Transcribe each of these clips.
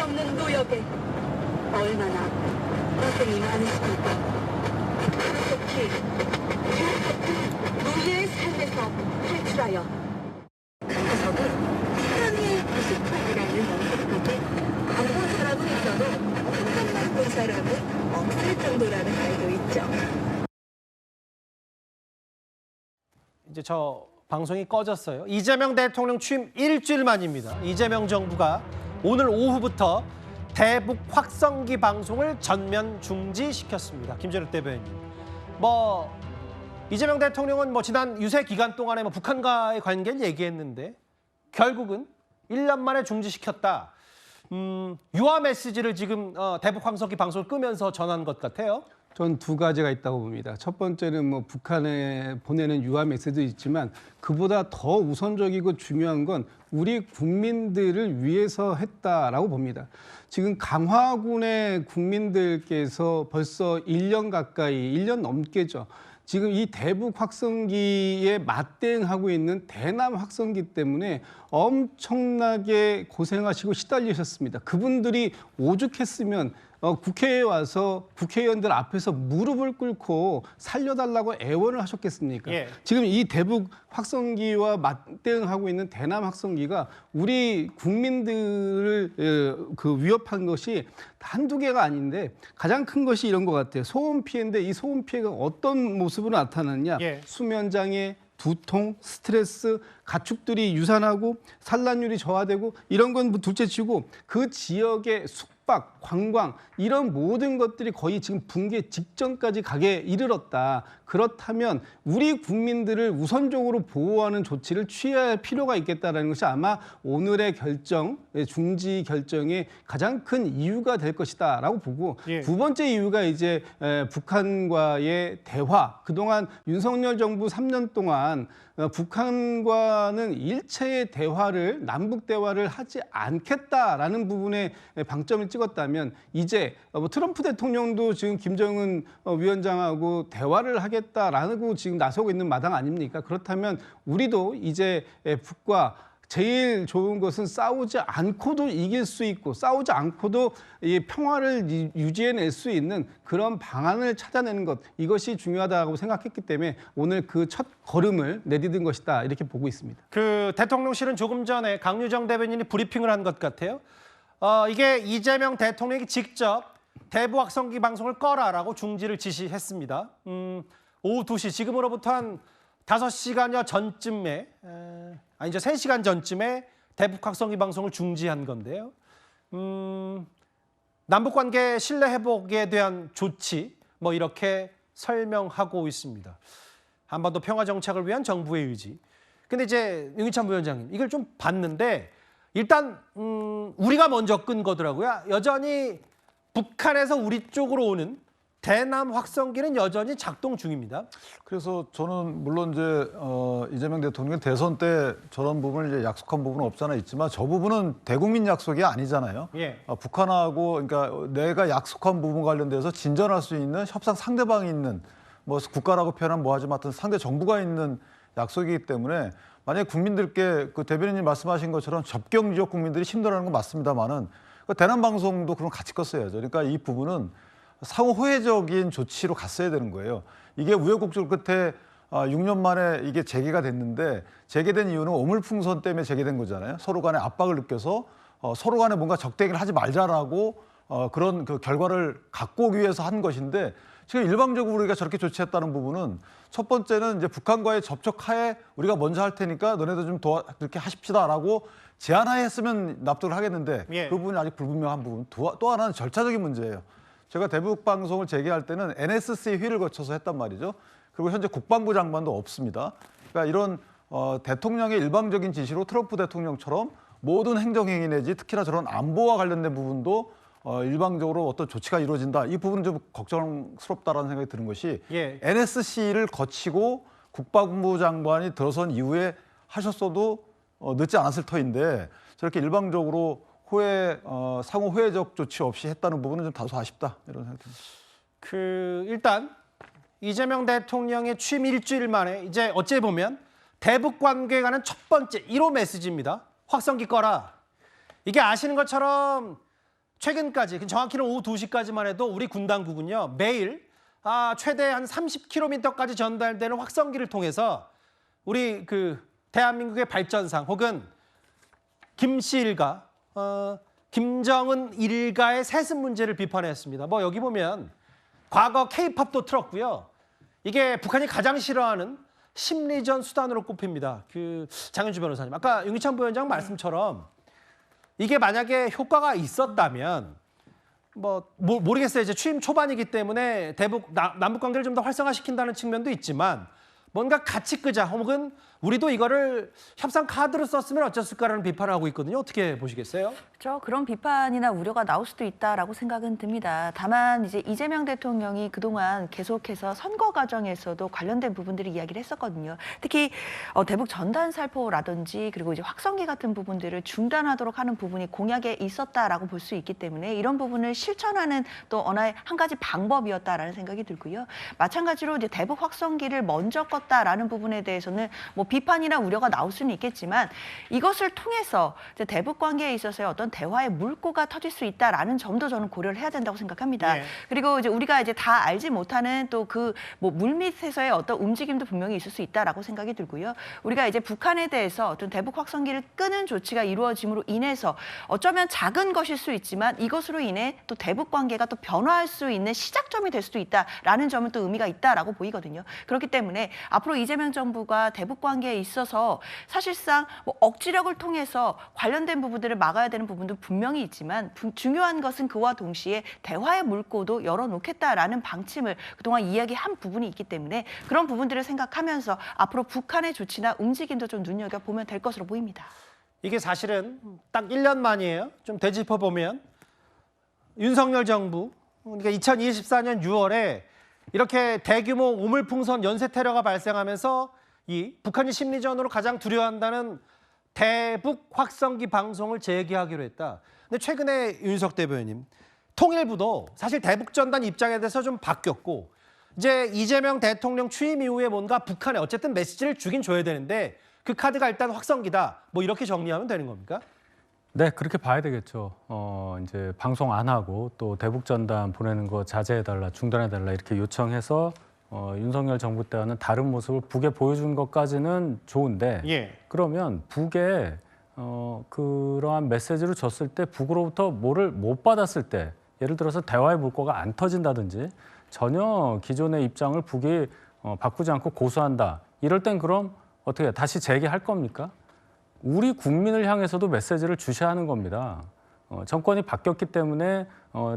없는 노역에 얼마나 고생이 많으십니까? 특히 노예의 삶에서 탈출하여 강석은 사랑의 98이라는 원칙속에 안 본 사람은 있어도 한번만 본 사람은 없을 정도라는 말도 있죠. 이제 저 방송이 꺼졌어요. 이재명 대통령 취임 일주일 만입니다. 이재명 정부가 오늘 오후부터 대북 확성기 방송을 전면 중지시켰습니다. 김재룡 대변인. 이재명 대통령은 지난 유세 기간 동안에 북한과의 관계를 얘기했는데 결국은 1년 만에 중지시켰다. 유화 메시지를 지금 대북 확성기 방송을 끄면서 전한 것 같아요. 전 두 가지가 있다고 봅니다. 첫 번째는 북한에 보내는 유화 메시지도 있지만 그보다 더 우선적이고 중요한 건 우리 국민들을 위해서 했다라고 봅니다. 지금 강화군의 국민들께서 벌써 1년 가까이, 1년 넘게죠. 지금 이 대북 확성기에 맞대응하고 있는 대남 확성기 때문에 엄청나게 고생하시고 시달리셨습니다. 그분들이 오죽했으면 국회에 와서 국회의원들 앞에서 무릎을 꿇고 살려달라고 애원을 하셨겠습니까? 예. 지금 이 대북 확성기와 맞대응하고 있는 대남 확성기가 우리 국민들을 위협한 것이 한두 개가 아닌데 가장 큰 것이 이런 것 같아요. 소음 피해인데 이 소음 피해가 어떤 모습으로 나타나느냐. 예. 수면장애, 두통, 스트레스, 가축들이 유산하고 산란율이 저하되고 이런 건 둘째치고 그 지역의 숙박, 관광 이런 모든 것들이 거의 지금 붕괴 직전까지 가게 이르렀다. 그렇다면 우리 국민들을 우선적으로 보호하는 조치를 취해야 할 필요가 있겠다는 것이 아마 오늘의 결정, 중지 결정의 가장 큰 이유가 될 것이다라고 보고 예. 두 번째 이유가 이제 북한과의 대화. 그동안 윤석열 정부 3년 동안 북한과는 일체의 대화를 남북 대화를 하지 않겠다라는 부분에 방점을 찍었다면 이제 트럼프 대통령도 지금 김정은 위원장하고 대화를 하겠다라고 지금 나서고 있는 마당 아닙니까? 그렇다면 우리도 이제 북과 제일 좋은 것은 싸우지 않고도 이길 수 있고 싸우지 않고도 이 평화를 유지해낼 수 있는 그런 방안을 찾아내는 것 이것이 중요하다고 생각했기 때문에 오늘 그 첫 걸음을 내디딘 것이다 이렇게 보고 있습니다. 그 대통령실은 조금 전에 강유정 대변인이 브리핑을 한 것 같아요. 이게 이재명 대통령이 직접 대북 확성기 방송을 꺼라라고 중지를 지시했습니다. 오후 2시 지금으로부터 한 5시간여 전쯤에 이제 3시간 전쯤에 대북 확성기 방송을 중지한 건데요. 남북관계 신뢰 회복에 대한 조치 이렇게 설명하고 있습니다. 한반도 평화 정착을 위한 정부의 의지. 근데 이제 윤기찬 부위원장님 이걸 좀 봤는데 일단 우리가 먼저 끈 거더라고요. 여전히 북한에서 우리 쪽으로 오는 대남 확성기는 여전히 작동 중입니다. 그래서 저는 물론 이제 이재명 대통령 대선 때 저런 부분을 이제 약속한 부분은 없잖아 있지만 저 부분은 대국민 약속이 아니잖아요. 예. 북한하고 그러니까 내가 약속한 부분 관련돼서 진전할 수 있는 협상 상대방이 있는 국가라고 표현하면 뭐하지만 하여튼 상대 정부가 있는 약속이기 때문에 만약에 국민들께 그 대변인님 말씀하신 것처럼 접경 지역 국민들이 힘들어하는 건 맞습니다만은 대남 방송도 그럼 같이 껐어야죠. 그러니까 이 부분은 상호 호혜적인 조치로 갔어야 되는 거예요. 이게 우여곡절 끝에 6년 만에 이게 재개가 됐는데 재개된 이유는 오물풍선 때문에 재개된 거잖아요. 서로 간에 압박을 느껴서 서로 간에 뭔가 적대기를 하지 말자라고 그런 그 결과를 갖고 오기 위해서 한 것인데 지금 일방적으로 우리가 저렇게 조치했다는 부분은 첫 번째는 이제 북한과의 접촉하에 우리가 먼저 할 테니까 너네도 좀 이렇게 하십시다라고 제안하에 했으면 납득을 하겠는데 예. 그 부분이 아직 불분명한 부분. 또 하나는 절차적인 문제예요. 제가 대북 방송을 재개할 때는 NSC 회의를 거쳐서 했단 말이죠. 그리고 현재 국방부 장관도 없습니다. 그러니까 이런 대통령의 일방적인 지시로 트럼프 대통령처럼 모든 행정행위 내지 특히나 저런 안보와 관련된 부분도 일방적으로 어떤 조치가 이루어진다. 이 부분은 좀 걱정스럽다라는 생각이 드는 것이 예. NSC를 거치고 국방부 장관이 들어선 이후에 하셨어도 늦지 않았을 터인데 저렇게 일방적으로 상호 호혜적 조치 없이 했다는 부분은 좀 다소 아쉽다 이런 생각이 듭니다. 일단 이재명 대통령의 취임 일주일 만에 이제 어찌 보면 대북 관계에 관한 첫 번째 1호 메시지입니다. 확성기 꺼라. 이게 아시는 것처럼 최근까지 정확히는 오후 2시까지만 해도 우리 군 당국은요 매일 최대 한 30km까지 전달되는 확성기를 통해서 우리 대한민국의 발전상 혹은 김씨 일가, 김정은 일가의 세습 문제를 비판했습니다. 뭐 여기 보면 과거 K-팝도 틀었고요. 이게 북한이 가장 싫어하는 심리전 수단으로 꼽힙니다. 장윤주 변호사님, 아까 윤기찬 부위원장 말씀처럼 이게 만약에 효과가 있었다면 모르겠어요. 이제 취임 초반이기 때문에 남북 관계를 좀 더 활성화시킨다는 측면도 있지만 뭔가 같이 끄자 혹은 우리도 이거를 협상 카드로 썼으면 어땠을까라는 비판을 하고 있거든요. 어떻게 보시겠어요? 그렇죠. 그런 비판이나 우려가 나올 수도 있다라고 생각은 듭니다. 다만 이제 이재명 대통령이 그동안 계속해서 선거 과정에서도 관련된 부분들을 이야기를 했었거든요. 특히 대북 전단 살포라든지 그리고 이제 확성기 같은 부분들을 중단하도록 하는 부분이 공약에 있었다라고 볼 수 있기 때문에 이런 부분을 실천하는 또 한 가지 방법이었다라는 생각이 들고요. 마찬가지로 이제 대북 확성기를 먼저 껐다라는 부분에 대해서는 뭐 비판이나 우려가 나올 수는 있겠지만 이것을 통해서 이제 대북 관계에 있어서의 어떤 대화의 물꼬가 터질 수 있다라는 점도 저는 고려를 해야 된다고 생각합니다. 예. 그리고 이제 우리가 이제 다 알지 못하는 또 뭐 물밑에서의 어떤 움직임도 분명히 있을 수 있다라고 생각이 들고요. 우리가 이제 북한에 대해서 어떤 대북 확성기를 끄는 조치가 이루어짐으로 인해서 어쩌면 작은 것일 수 있지만 이것으로 인해 또 대북 관계가 또 변화할 수 있는 시작점이 될 수도 있다라는 점은 또 의미가 있다라고 보이거든요. 그렇기 때문에 앞으로 이재명 정부가 대북 관계에 있어서 사실상 뭐 억지력을 통해서 관련된 부분들을 막아야 되는 부분도 분명히 있지만 중요한 것은 그와 동시에 대화의 물꼬도 열어놓겠다라는 방침을 그동안 이야기한 부분이 있기 때문에 그런 부분들을 생각하면서 앞으로 북한의 조치나 움직임도 좀 눈여겨보면 될 것으로 보입니다. 이게 사실은 딱 1년 만이에요. 좀 되짚어보면 윤석열 정부, 그러니까 2024년 6월에 이렇게 대규모 우물풍선 연쇄 테러가 발생하면서 이 북한이 심리전으로 가장 두려워한다는 대북 확성기 방송을 재개하기로 했다. 근데 최근에 윤석 대변인, 통일부도 사실 대북 전단 입장에 대해서 좀 바뀌었고 이제 이재명 대통령 취임 이후에 뭔가 북한에 어쨌든 메시지를 주긴 줘야 되는데 그 카드가 일단 확성기다. 뭐 이렇게 정리하면 되는 겁니까? 네, 그렇게 봐야 되겠죠. 이제 방송 안 하고 또 대북 전단 보내는 거 자제해달라, 중단해달라 이렇게 요청해서 윤석열 정부 때와는 다른 모습을 북에 보여준 것까지는 좋은데 예. 그러면 북에 그러한 메시지를 줬을 때 북으로부터 뭐를 못 받았을 때 예를 들어서 대화의 물꼬가 안 터진다든지 전혀 기존의 입장을 북이 바꾸지 않고 고수한다. 이럴 땐 그럼 어떻게 다시 재개할 겁니까? 우리 국민을 향해서도 메시지를 주셔야 하는 겁니다. 정권이 바뀌었기 때문에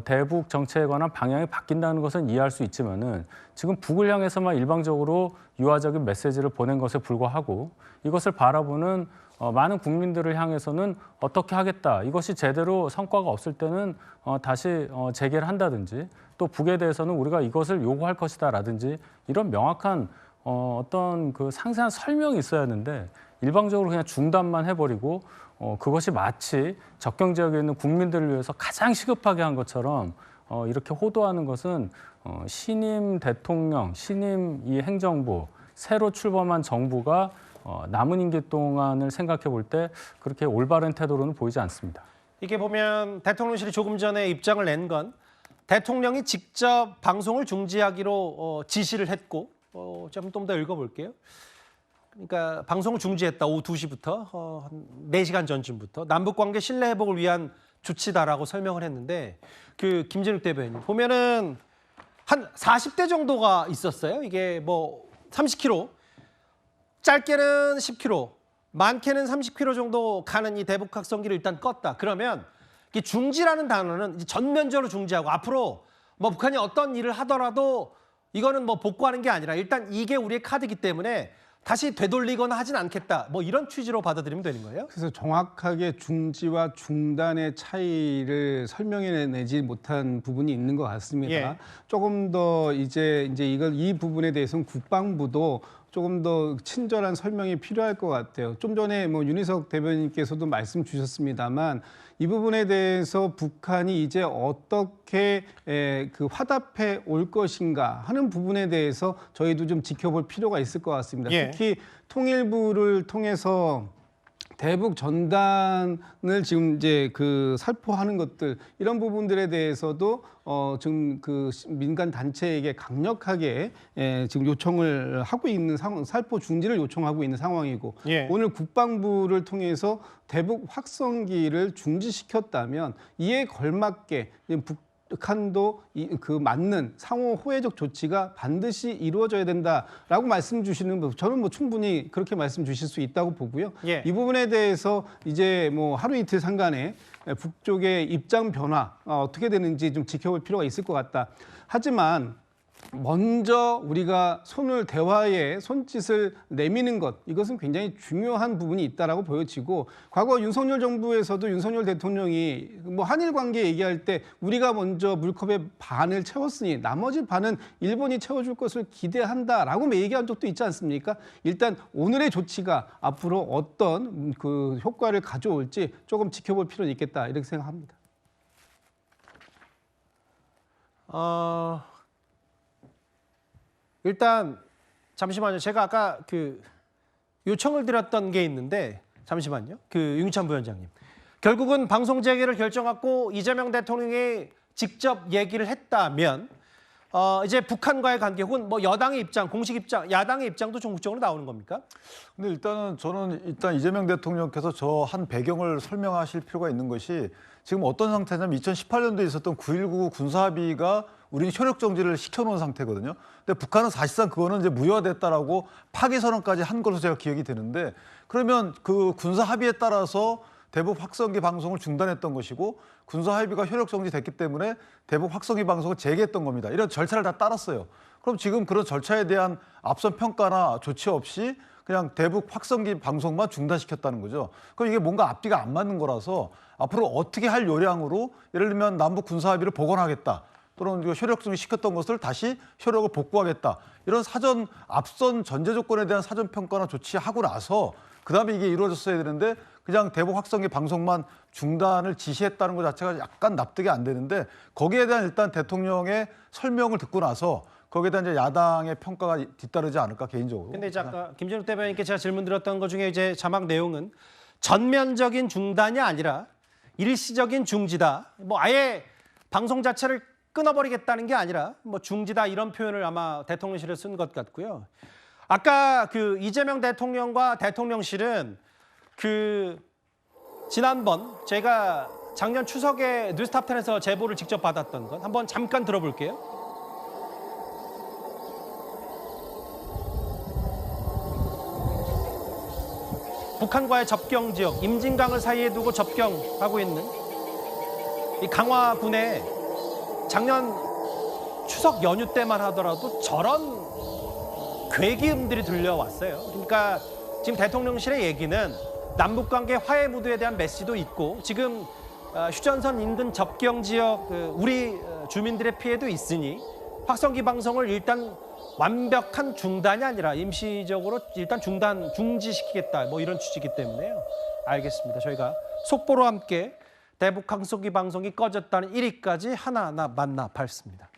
대북 정책에 관한 방향이 바뀐다는 것은 이해할 수 있지만은 지금 북을 향해서만 일방적으로 유화적인 메시지를 보낸 것에 불과하고 이것을 바라보는 많은 국민들을 향해서는 어떻게 하겠다. 이것이 제대로 성과가 없을 때는 다시 재개를 한다든지 또 북에 대해서는 우리가 이것을 요구할 것이다라든지 이런 명확한 어떤 그 상세한 설명이 있어야 하는데 일방적으로 그냥 중단만 해버리고 그것이 마치 접경 지역에 있는 국민들을 위해서 가장 시급하게 한 것처럼 이렇게 호도하는 것은 신임 대통령, 신임 이 행정부, 새로 출범한 정부가 남은 임기 동안을 생각해 볼 때 그렇게 올바른 태도로는 보이지 않습니다. 이게 보면 대통령실이 조금 전에 입장을 낸 건 대통령이 직접 방송을 중지하기로 지시를 했고 좀 더 읽어볼게요. 그러니까 방송을 중지했다. 오후 2시부터 한 4시간 전쯤부터 남북관계 신뢰 회복을 위한 조치다라고 설명을 했는데 김진욱 대변인 보면은 한 40대 정도가 있었어요. 이게 뭐 30km, 짧게는 10km, 많게는 30km 정도 가는 이 대북 확성기를 일단 껐다. 그러면 이 중지라는 단어는 이제 전면적으로 중지하고 앞으로 뭐 북한이 어떤 일을 하더라도 이거는 뭐 복구하는 게 아니라 일단 이게 우리의 카드이기 때문에 다시 되돌리거나 하진 않겠다. 뭐 이런 취지로 받아들이면 되는 거예요? 그래서 정확하게 중지와 중단의 차이를 설명해내지 못한 부분이 있는 것 같습니다. 예. 조금 더 이제 이 부분에 대해서는 국방부도 조금 더 친절한 설명이 필요할 것 같아요. 좀 전에 뭐 윤희석 대변인께서도 말씀 주셨습니다만 이 부분에 대해서 북한이 이제 어떻게 그 화답해 올 것인가 하는 부분에 대해서 저희도 좀 지켜볼 필요가 있을 것 같습니다. 예. 특히 통일부를 통해서 대북 전단을 지금 이제 그 살포하는 것들 이런 부분들에 대해서도 지금 그 민간 단체에게 강력하게 지금 요청을 하고 있는 상황, 살포 중지를 요청하고 있는 상황이고 예. 오늘 국방부를 통해서 대북 확성기를 중지시켰다면 이에 걸맞게 북한도 그 맞는 상호 호혜적 조치가 반드시 이루어져야 된다라고 말씀 주시는 분, 저는 뭐 충분히 그렇게 말씀 주실 수 있다고 보고요. 예. 이 부분에 대해서 이제 뭐 하루 이틀 상간에 북쪽의 입장 변화 어떻게 되는지 좀 지켜볼 필요가 있을 것 같다. 하지만 먼저 우리가 손을 대화에 손짓을 내미는 것 이것은 굉장히 중요한 부분이 있다라고 보여지고 과거 윤석열 정부에서도 윤석열 대통령이 뭐 한일 관계 얘기할 때 우리가 먼저 물컵의 반을 채웠으니 나머지 반은 일본이 채워줄 것을 기대한다라고 얘기한 적도 있지 않습니까? 일단 오늘의 조치가 앞으로 어떤 그 효과를 가져올지 조금 지켜볼 필요는 있겠다 이렇게 생각합니다. 일단 잠시만요. 제가 아까 그 요청을 드렸던 게 있는데 잠시만요. 그 윤희찬 부위원장님. 결국은 방송 재개를 결정하고 이재명 대통령이 직접 얘기를 했다면 이제 북한과의 관계 혹은 뭐 여당의 입장, 공식 입장, 야당의 입장도 전국적으로 나오는 겁니까? 근데 일단은 저는 일단 이재명 대통령께서 저 한 배경을 설명하실 필요가 있는 것이 지금 어떤 상태냐면 2018년도에 있었던 9.19 군사합의가 우리는 효력 정지를 시켜놓은 상태거든요. 근데 북한은 사실상 그거는 이제 무효화됐다라고 파기 선언까지 한 걸로 제가 기억이 되는데 그러면 그 군사 합의에 따라서 대북 확성기 방송을 중단했던 것이고 군사 합의가 효력 정지됐기 때문에 대북 확성기 방송을 재개했던 겁니다. 이런 절차를 다 따랐어요. 그럼 지금 그런 절차에 대한 앞선 평가나 조치 없이 그냥 대북 확성기 방송만 중단시켰다는 거죠. 그럼 이게 뭔가 앞뒤가 안 맞는 거라서 앞으로 어떻게 할 요량으로 예를 들면 남북 군사 합의를 복원하겠다. 또는 효력 정지 시켰던 것을 다시 효력을 복구하겠다. 이런 사전 앞선 전제 조건에 대한 사전 평가나 조치하고 나서 그다음에 이게 이루어졌어야 되는데 그냥 대북 확성기 방송만 중단을 지시했다는 것 자체가 약간 납득이 안 되는데 거기에 대한 일단 대통령의 설명을 듣고 나서 거기에 대한 이제 야당의 평가가 뒤따르지 않을까 개인적으로. 근데 이제 아까 김진욱 대변인께 제가 질문 드렸던 것 중에 이제 자막 내용은 전면적인 중단이 아니라 일시적인 중지다. 뭐 아예 방송 자체를 끊어버리겠다는 게 아니라 뭐 중지다 이런 표현을 아마 대통령실에 쓴 것 같고요. 아까 그 이재명 대통령과 대통령실은 그 지난번 제가 작년 추석에 뉴스탑10에서 제보를 직접 받았던 것 한번 잠깐 들어볼게요. 북한과의 접경 지역 임진강을 사이에 두고 접경하고 있는 이 강화군에 작년 추석 연휴 때만 하더라도 저런 괴기음들이 들려왔어요. 그러니까 지금 대통령실의 얘기는 남북관계 화해 무드에 대한 메시도 있고 지금 휴전선 인근 접경 지역 우리 주민들의 피해도 있으니 확성기 방송을 일단 완벽한 중단이 아니라 임시적으로 일단 중지시키겠다 뭐 이런 취지이기 때문에요. 알겠습니다. 저희가 속보로 함께 대북 확성기 방송이 꺼졌다는 1위까지 하나하나 만나 밟습니다.